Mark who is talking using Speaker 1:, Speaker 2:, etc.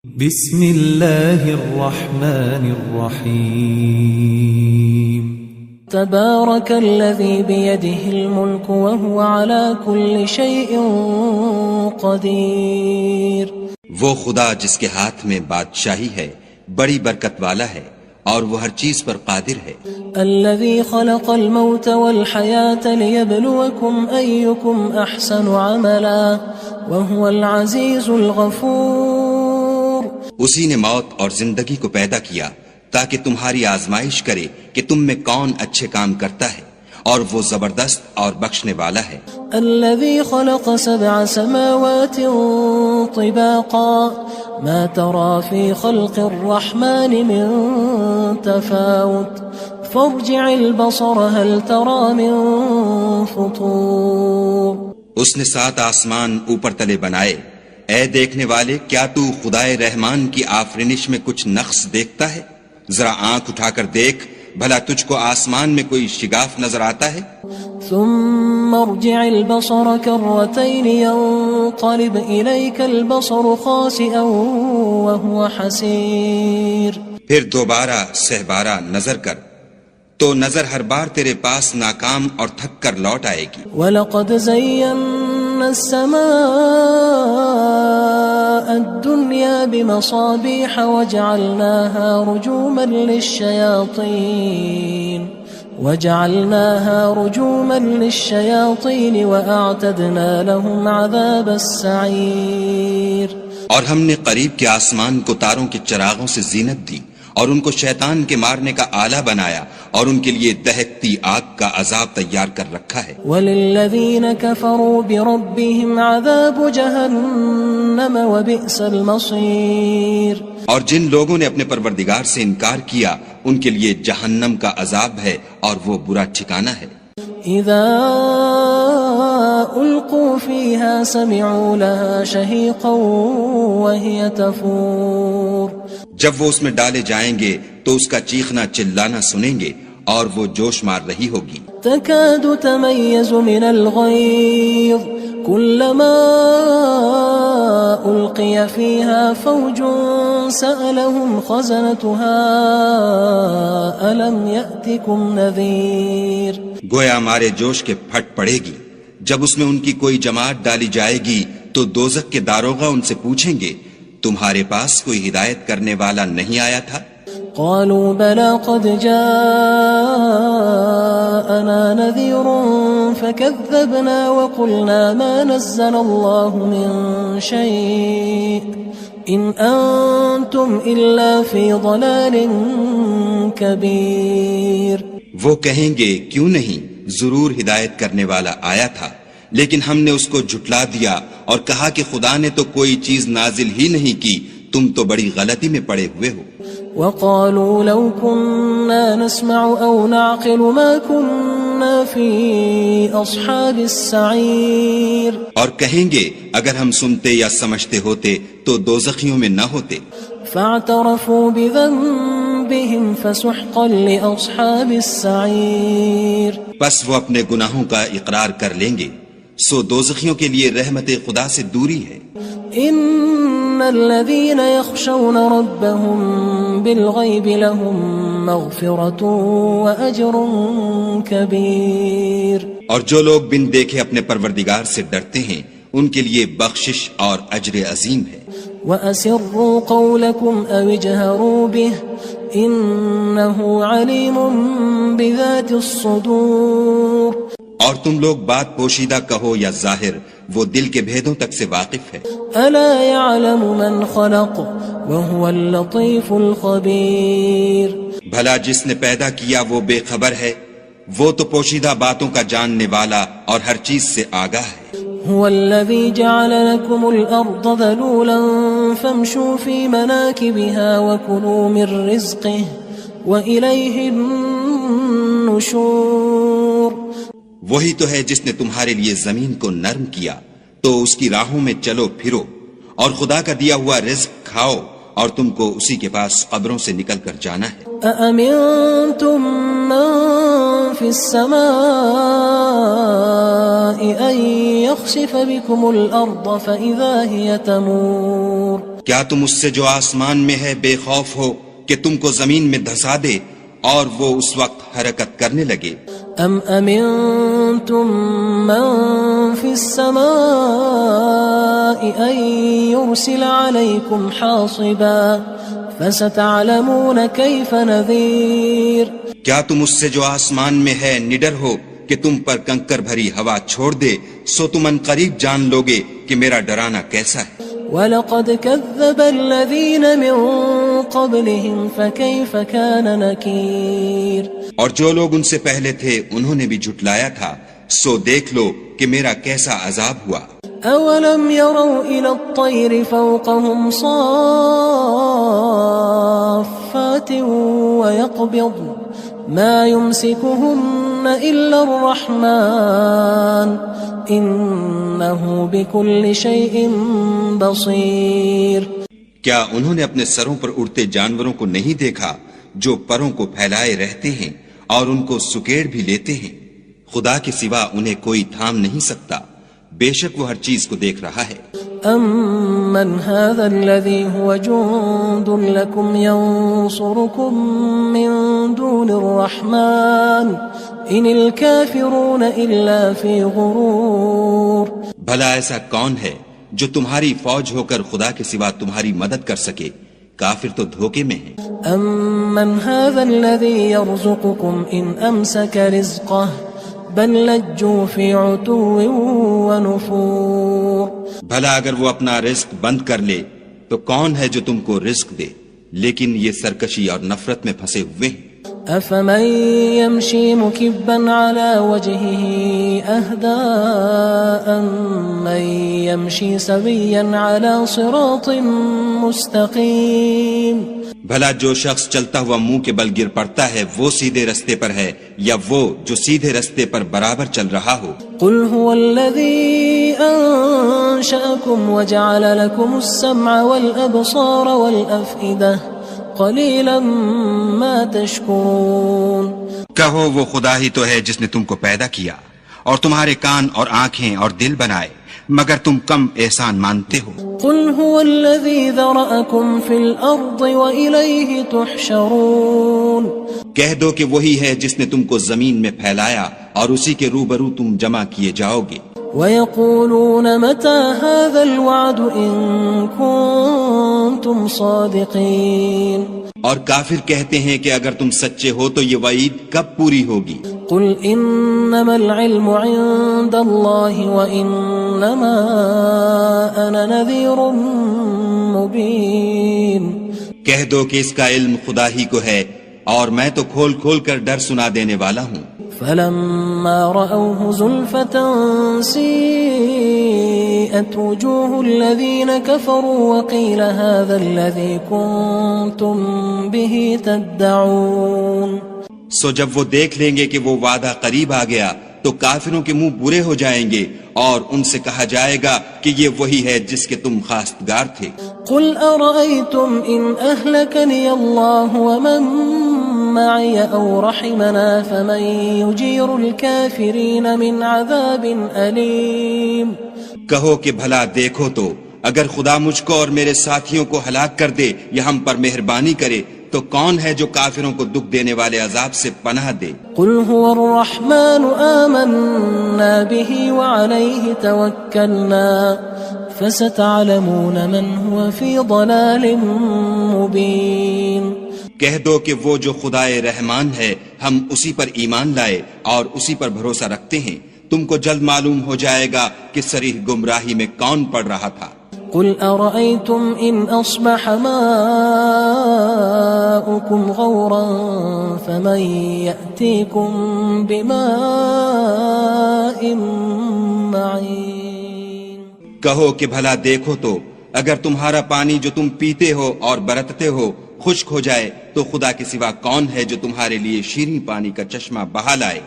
Speaker 1: بسم اللہ الرحمن الرحیم
Speaker 2: تبارک الذی بیدہ الملک وهو على كل شیء قدیر۔
Speaker 3: وہ خدا جس کے ہاتھ میں بادشاہی ہے بڑی برکت والا ہے اور وہ ہر چیز پر قادر ہے۔
Speaker 2: الذی خلق الموت والحیاة لیبلوکم ایکم احسن عملا وهو العزیز الغفور۔
Speaker 3: اسی نے موت اور زندگی کو پیدا کیا تاکہ تمہاری آزمائش کرے کہ تم میں کون اچھے کام کرتا ہے، اور وہ زبردست اور بخشنے والا ہے۔
Speaker 2: الذي خلق 7 سماوات طباقا ما ترى في خلق الرحمن من تفاوت فارجع البصر هل ترى من فطور۔
Speaker 3: اس نے 7 آسمان اوپر تلے بنائے، اے دیکھنے والے کیا تو خدائے رحمان کی آفرینش میں کچھ نقص دیکھتا ہے؟ ذرا آنکھ اٹھا کر دیکھ بھلا تجھ کو آسمان میں کوئی شگاف نظر آتا ہے؟
Speaker 2: ثم ارجع البصر كرتين ينقلب إليك البصر خاسئا وهو حسير۔
Speaker 3: پھر دوبارہ سہبارہ نظر کر تو نظر ہر بار تیرے پاس ناکام اور تھک کر لوٹ آئے گی۔
Speaker 2: وَلَقَدْ زَيَّنَّا السَّمَاءَ الدُّنْيَا بِمَصَابِيحَ وَجَعَلْنَاهَا رُجُومًا لِلشَّيَاطِينِ وَأَعْتَدْنَا لَهُمْ عَذَابَ السَّعِيرِ۔
Speaker 3: اور ہم نے قریب کے آسمان کو تاروں کے چراغوں سے زینت دی اور ان کو شیطان کے مارنے کا آلہ بنایا اور ان کے لیے دہکتی آگ کا عذاب تیار کر رکھا ہے۔
Speaker 2: وَلِلَّذِينَ كَفَرُوا بِرَبِّهِمْ عَذَابُ جَهَنَّمَ وَبِئْسَ الْمَصِيرُ۔
Speaker 3: اور جن لوگوں نے اپنے پروردگار سے انکار کیا ان کے لیے جہنم کا عذاب ہے اور وہ برا ٹھکانہ ہے۔
Speaker 2: اذا القوا فيها سمعوا لها شهيقا وهي تفور۔
Speaker 3: جب وہ اس میں ڈالے جائیں گے تو اس کا چیخنا چلانا سنیں گے اور وہ جوش مار رہی ہوگی۔
Speaker 2: تكاد تميز من الغيظ كلما ألقي فيها فوج سألهم خزنتها ألم يأتكم نذير۔
Speaker 3: گویا ہمارے جوش کے پھٹ پڑے گی جب اس میں ان کی کوئی جماعت ڈالی جائے گی تو دوزخ کے داروغہ ان سے پوچھیں گے تمہارے پاس کوئی ہدایت کرنے والا نہیں آیا تھا؟
Speaker 2: قالوا بلى قد جاءنا نذير فكذبنا وقلنا ما نزل الله من شيء إن أنتم إلا في ضلال كبير۔
Speaker 3: وہ کہیں گے کیوں نہیں، ضرور ہدایت کرنے والا آیا تھا، لیکن ہم نے اس کو جھٹلا دیا اور کہا کہ خدا نے تو کوئی چیز نازل ہی نہیں کی، تم تو بڑی غلطی میں پڑے ہوئے ہو۔
Speaker 2: وقالوا لو كنا نسمع أو نعقل ما كنا في أصحاب السعير۔
Speaker 3: اور کہیں گے اگر ہم سنتے یا سمجھتے ہوتے تو دوزخیوں میں نہ ہوتے۔
Speaker 2: فاعترفوا بذنبهم فسحقا لأصحاب السعير۔
Speaker 3: پس وہ اپنے گناہوں کا اقرار کر لیں گے، سو دوزخیوں کے لیے رحمت خدا سے دوری ہے۔
Speaker 2: ان الذين يخشون ربهم بالغيب لهم مغفرة واجر كبير۔
Speaker 3: اور جو لوگ بن دیکھے اپنے پروردگار سے ڈرتے ہیں ان کے لیے بخشش اور اجر عظیم ہے۔
Speaker 2: وَأَسِرُّوا قَوْلَكُمْ أَوِ اجْهَرُوا بِهِ إِنَّهُ عَلِيمٌ بِذَاتِ الصُّدُورِ۔
Speaker 3: اور تم لوگ بات پوشیدہ کہو یا ظاہر، وہ دل کے بھیدوں تک سے واقف ہے۔
Speaker 2: أَلَا يَعْلَمُ مَنْ خَلَقَ وَهُوَ اللَّطِيفُ الْخَبِيرُ۔
Speaker 3: بھلا جس نے پیدا کیا وہ بے خبر ہے، وہ تو پوشیدہ باتوں کا جاننے والا اور ہر چیز سے آگاہ ہے۔
Speaker 2: هو الذي جعل لكم الأرض ذلولا فامشوا في مناكبها وكلوا من رزقه وإليه النشور۔
Speaker 3: وہی تو ہے جس نے تمہارے لیے زمین کو نرم کیا تو اس کی راہوں میں چلو پھرو اور خدا کا دیا ہوا رزق کھاؤ اور تم کو اسی کے پاس قبروں سے نکل کر جانا ہے۔
Speaker 2: أأمنتم من في السماء أن يخسف بكم الأرض فإذا هي تمور۔
Speaker 3: کیا تم اس سے جو آسمان میں ہے بے خوف ہو کہ تم کو زمین میں دھسا دے اور وہ اس وقت حرکت کرنے لگے؟
Speaker 2: ام امنتم من في السماء ان يرسل عليكم حاصبا فستعلمون كيف نذير.
Speaker 3: کیا تم اس سے جو آسمان میں ہے نڈر ہو کہ تم پر کنکر بھری ہوا چھوڑ دے، سو تم ان قریب جان لوگے کہ میرا ڈرانا کیسا ہے.
Speaker 2: وَلَقَدْ كَذَّبَ الَّذِينَ مِن قَبْلِهِمْ فَكَيْفَ كَانَ نَكِيرٌ.
Speaker 3: اور جو لوگ ان سے پہلے تھے انہوں نے بھی جھٹلایا تھا، سو دیکھ لو کہ میرا کیسا عذاب ہوا.
Speaker 2: أَوَلَمْ يَرَوْا إِلَى الطَّيْرِ فَوْقَهُمْ صَافَّاتٍ وَيَقْبِضْنَ مَا يُمْسِكُهُنَّ إِلَّا الرَّحْمَنُ إِنَّهُ بِكُلِّ شَيْءٍ بَصِيرٌ.
Speaker 3: کیا انہوں نے اپنے سروں پر اڑتے جانوروں کو نہیں دیکھا جو پروں کو پھیلائے رہتے ہیں اور ان کو سکیڑ بھی لیتے ہیں؟ خدا کے سوا انہیں کوئی تھام نہیں سکتا، بے شک وہ ہر چیز کو دیکھ رہا ہے.
Speaker 2: أَمَّنْ هَذَا الَّذِي هُوَ جُندٌ لَكُمْ يَنصُرُكُم مِّن دُونِ الرَّحْمَنِ إِنِ الْكَافِرُونَ إِلَّا فِي غُرُورٍ.
Speaker 3: بھلا ایسا کون ہے جو تمہاری فوج ہو کر خدا کے سوا تمہاری مدد کر سکے؟ کافر تو دھوکے میں ہیں.
Speaker 2: أَمَّنْ هَذَا الَّذِي يَرْزُقُكُمْ إِنْ أَمْسَكَ رِزْقَهُ بل لجوا فی عتو ونفور.
Speaker 3: بھلا اگر وہ اپنا رزق بند کر لے تو کون ہے جو تم کو رزق دے؟ لیکن یہ سرکشی اور نفرت میں پھنسے ہوئے ہیں.
Speaker 2: افمن يمشي مكبا على وجهه اهدى من يمشي سويا على صراط مستقيم.
Speaker 3: بھلا جو شخص چلتا ہوا منہ کے بل گر پڑتا ہے وہ سیدھے رستے پر ہے یا وہ جو سیدھے رستے پر برابر چل رہا ہو؟
Speaker 2: قل هو الذي انشأكم وجعل لكم السمع والابصار والافئدة قلیلا ما تشکرون.
Speaker 3: کہو وہ خدا ہی تو ہے جس نے تم کو پیدا کیا اور تمہارے کان اور آنکھیں اور دل بنائے، مگر تم کم احسان مانتے ہو.
Speaker 2: قل هو الذي ذرأكم في الارض وإليه تحشرون.
Speaker 3: کہہ دو کہ وہی ہے جس نے تم کو زمین میں پھیلایا اور اسی کے روبرو تم جمع کیے جاؤ گے.
Speaker 2: وَيَقُولُونَ مَتَى هَذَا الْوَعْدُ إِن كُنتُمْ صَادِقِينَ.
Speaker 3: اور کافر کہتے ہیں کہ اگر تم سچے ہو تو یہ وعید کب پوری ہوگی؟
Speaker 2: قُلْ إِنَّمَا الْعِلْمُ عِندَ اللَّهِ وَإِنَّمَا أَنَا نَذِيرٌ مُبِينٌ. کہہ
Speaker 3: دو کہ اس کا علم خدا ہی کو ہے اور میں تو کھول کھول کر ڈر سنا دینے والا ہوں.
Speaker 2: فلما رأوه زلفة سيئت وجوه الذين كفروا وقيل هذا الذي كنتم به تدعون.
Speaker 3: سو جب وہ دیکھ لیں گے کہ وہ وعدہ قریب آ گیا تو کافروں کے منہ برے ہو جائیں گے اور ان سے کہا جائے گا کہ یہ وہی ہے جس کے تم خواستگار تھے.
Speaker 2: قل أرأيتم إن أهلكني الله ومن معي أو رحمنا فمن يجير الكافرين من عذاب أليم.
Speaker 3: کہو کہ بھلا دیکھو تو اگر خدا مجھ کو اور میرے ساتھیوں کو ہلاک کر دے یا ہم پر مہربانی کرے تو کون ہے جو کافروں کو دکھ دینے والے عذاب سے پناہ دے؟
Speaker 2: قل هو الرحمن آمنا به وعليه توكلنا فستعلمون من هو في ضلال مبين.
Speaker 3: کہہ دو کہ وہ جو خدائے رحمان ہے ہم اسی پر ایمان لائے اور اسی پر بھروسہ رکھتے ہیں، تم کو جلد معلوم ہو جائے گا کہ صریح گمراہی میں کون پڑ رہا تھا.
Speaker 2: قل أرأيتم إن أصبح ماؤكم غورا فمن يأتيكم بماء معين.
Speaker 3: کہو کہ بھلا دیکھو تو اگر تمہارا پانی جو تم پیتے ہو اور برتتے ہو خشک ہو جائے تو خدا کے سوا کون ہے جو تمہارے لیے شیریں پانی کا چشمہ بہا لائے.